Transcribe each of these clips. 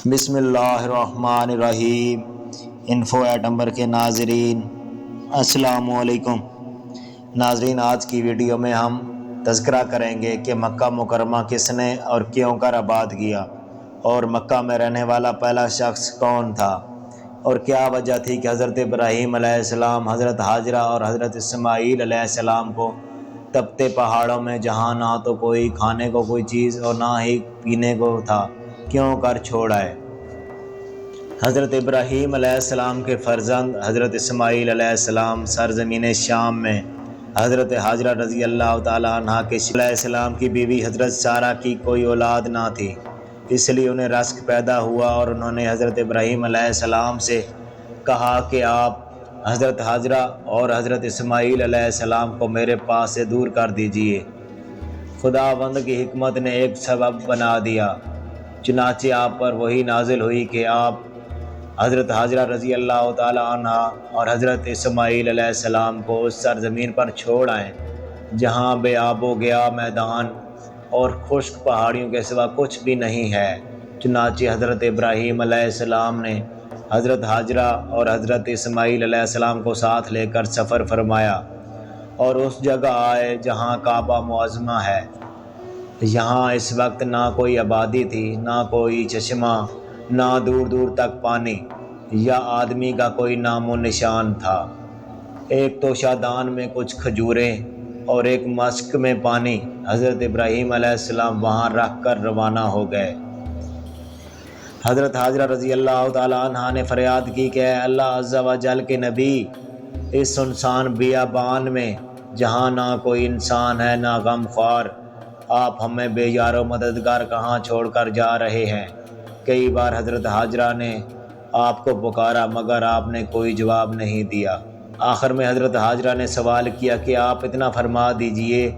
بسم اللہ الرحمن الرحیم۔ انفو ایٹمبر کے ناظرین السلام علیکم۔ ناظرین، آج کی ویڈیو میں ہم تذکرہ کریں گے کہ مکہ مکرمہ کس نے اور کیوں کر آباد کیا، اور مکہ میں رہنے والا پہلا شخص کون تھا، اور کیا وجہ تھی کہ حضرت ابراہیم علیہ السلام، حضرت ہاجرہ اور حضرت اسماعیل علیہ السلام کو تپتے پہاڑوں میں، جہاں نہ تو کوئی کھانے کو کوئی چیز اور نہ ہی پینے کو تھا، کیوں کر چھوڑ آئے۔ حضرت ابراہیم علیہ السلام کے فرزند حضرت اسماعیل علیہ السلام سرزمین شام میں حضرت ہاجرہ رضی اللہ تعالیٰ عنہ کے علیہ السلام کی بیوی حضرت سارہ کی کوئی اولاد نہ تھی، اس لیے انہیں رزق پیدا ہوا، اور انہوں نے حضرت ابراہیم علیہ السلام سے کہا کہ آپ حضرت ہاجرہ اور حضرت اسماعیل علیہ السلام کو میرے پاس سے دور کر دیجئے۔ خداوند کی حکمت نے ایک سبب بنا دیا، چنانچہ آپ پر وہی نازل ہوئی کہ آپ حضرت ہاجرہ رضی اللہ تعالیٰ عنہ اور حضرت اسماعیل علیہ السلام کو اس سرزمین پر چھوڑ آئیں جہاں بے آب و گیا میدان اور خشک پہاڑیوں کے سوا کچھ بھی نہیں ہے۔ چنانچہ حضرت ابراہیم علیہ السلام نے حضرت ہاجرہ اور حضرت اسماعیل علیہ السلام کو ساتھ لے کر سفر فرمایا اور اس جگہ آئے جہاں کعبہ معظمہ ہے۔ یہاں اس وقت نہ کوئی آبادی تھی، نہ کوئی چشمہ، نہ دور دور تک پانی یا آدمی کا کوئی نام و نشان تھا۔ ایک توشہ دان میں کچھ کھجوریں اور ایک مشک میں پانی حضرت ابراہیم علیہ السلام وہاں رکھ کر روانہ ہو گئے۔ حضرت ہاجرہ رضی اللہ تعالیٰ عنہ نے فریاد کی کہ اے اللہ عز و جل کے نبی، اس سنسان بیابان میں جہاں نہ کوئی انسان ہے نہ غمخوار، آپ ہمیں بے یار و مددگار کہاں چھوڑ کر جا رہے ہیں۔ کئی بار حضرت ہاجرہ نے آپ کو پکارا مگر آپ نے کوئی جواب نہیں دیا۔ آخر میں حضرت ہاجرہ نے سوال کیا کہ آپ اتنا فرما دیجئے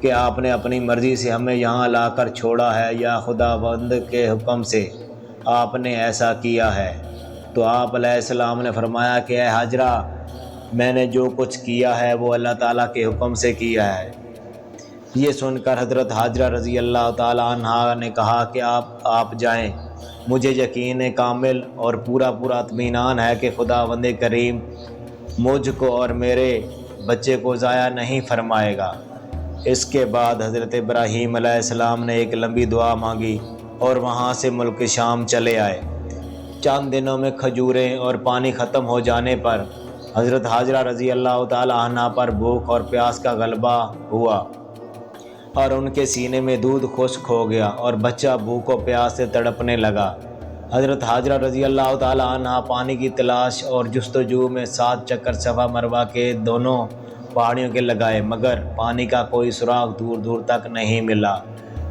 کہ آپ نے اپنی مرضی سے ہمیں یہاں لا کر چھوڑا ہے یا خداوند کے حکم سے آپ نے ایسا کیا ہے؟ تو آپ علیہ السلام نے فرمایا کہ اے ہاجرہ، میں نے جو کچھ کیا ہے وہ اللہ تعالیٰ کے حکم سے کیا ہے۔ یہ سن کر حضرت ہاجرہ رضی اللہ تعالیٰ عنہ نے کہا کہ آپ جائیں، مجھے یقین کامل اور پورا اطمینان ہے کہ خداوند کریم مجھ کو اور میرے بچے کو ضائع نہیں فرمائے گا۔ اس کے بعد حضرت ابراہیم علیہ السلام نے ایک لمبی دعا مانگی اور وہاں سے ملک شام چلے آئے۔ چند دنوں میں کھجوریں اور پانی ختم ہو جانے پر حضرت ہاجرہ رضی اللہ تعالیٰ عنہ پر بھوک اور پیاس کا غلبہ ہوا، اور ان کے سینے میں دودھ خشک ہو گیا اور بچہ بھوک و پیاس سے تڑپنے لگا۔ حضرت ہاجرہ رضی اللہ تعالیٰ عنہ پانی کی تلاش اور جستجو میں 7 چکر صفا مروہ کے دونوں پہاڑیوں کے لگائے، مگر پانی کا کوئی سراغ دور دور تک نہیں ملا،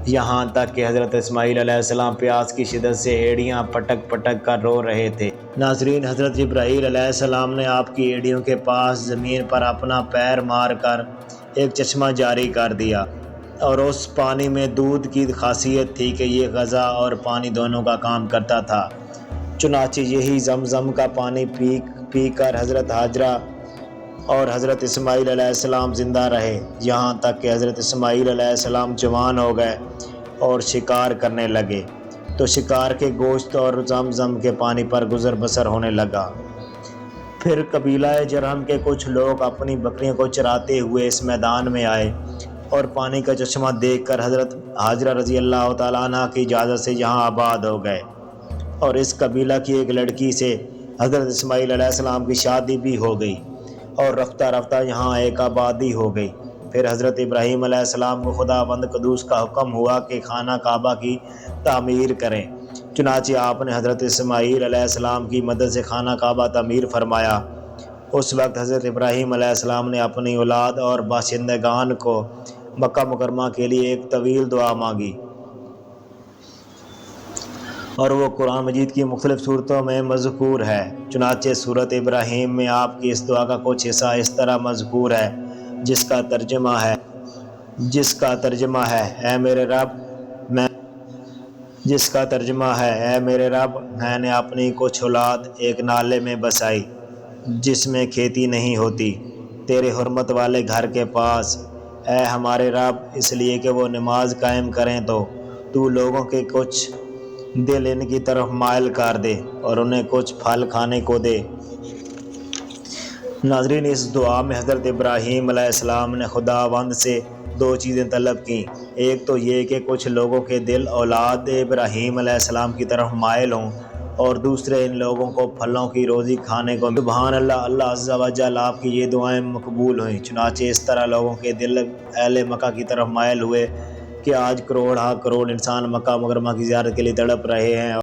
یہاں تک کہ حضرت اسماعیل علیہ السلام پیاس کی شدت سے ایڑیاں پٹک پٹک کر رو رہے تھے۔ ناظرین، حضرت جبرائیل علیہ السلام نے آپ کی ایڑیوں کے پاس زمین پر اپنا پیر مار کر ایک چشمہ جاری کر دیا، اور اس پانی میں دودھ کی خاصیت تھی کہ یہ غذا اور پانی دونوں کا کام کرتا تھا۔ چنانچہ یہی زمزم کا پانی پی کر حضرت ہاجرہ اور حضرت اسماعیل علیہ السلام زندہ رہے، یہاں تک کہ حضرت اسماعیل علیہ السلام جوان ہو گئے اور شکار کرنے لگے، تو شکار کے گوشت اور زمزم کے پانی پر گزر بسر ہونے لگا۔ پھر قبیلہ جرہم کے کچھ لوگ اپنی بکریوں کو چراتے ہوئے اس میدان میں آئے اور پانی کا چشمہ دیکھ کر حضرت ہاجرہ رضی اللہ تعالیٰ عنہ کی اجازت سے یہاں آباد ہو گئے، اور اس قبیلہ کی ایک لڑکی سے حضرت اسماعیل علیہ السلام کی شادی بھی ہو گئی، اور رفتہ رفتہ یہاں ایک آبادی ہو گئی۔ پھر حضرت ابراہیم علیہ السلام کو خداوند قدوس کا حکم ہوا کہ خانہ کعبہ کی تعمیر کریں۔ چنانچہ آپ نے حضرت اسماعیل علیہ السلام کی مدد سے خانہ کعبہ تعمیر فرمایا۔ اس وقت حضرت ابراہیم علیہ السلام نے اپنی اولاد اور باشندگان کو مکہ مکرمہ کے لیے ایک طویل دعا مانگی، اور وہ قرآن مجید کی مختلف صورتوں میں مذکور ہے۔ چنانچہ سورۃ ابراہیم میں آپ کی اس دعا کا کچھ حصہ اس طرح مذکور ہے، جس کا ترجمہ ہے اے میرے رب، میں نے اپنی کچھ اولاد ایک نالے میں بسائی جس میں کھیتی نہیں ہوتی، تیرے حرمت والے گھر کے پاس، اے ہمارے رب، اس لیے کہ وہ نماز قائم کریں تو لوگوں کے کچھ دل ان کی طرف مائل کر دے اور انہیں کچھ پھل کھانے کو دے۔ ناظرین، اس دعا میں حضرت ابراہیم علیہ السلام نے خداوند سے دو چیزیں طلب کیں۔ ایک تو یہ کہ کچھ لوگوں کے دل اولاد ابراہیم علیہ السلام کی طرف مائل ہوں، اور دوسرے ان لوگوں کو پھلوں کی روزی کھانے کو ملے۔ سبحان اللہ، اللہ عز و جل آپ کی یہ دعائیں مقبول ہوئیں۔ چنانچہ اس طرح لوگوں کے دل اہل مکہ کی طرف مائل ہوئے کہ آج کروڑ ہا کروڑ انسان مکہ مکرمہ کی زیارت کے لیے تڑپ رہے ہیں۔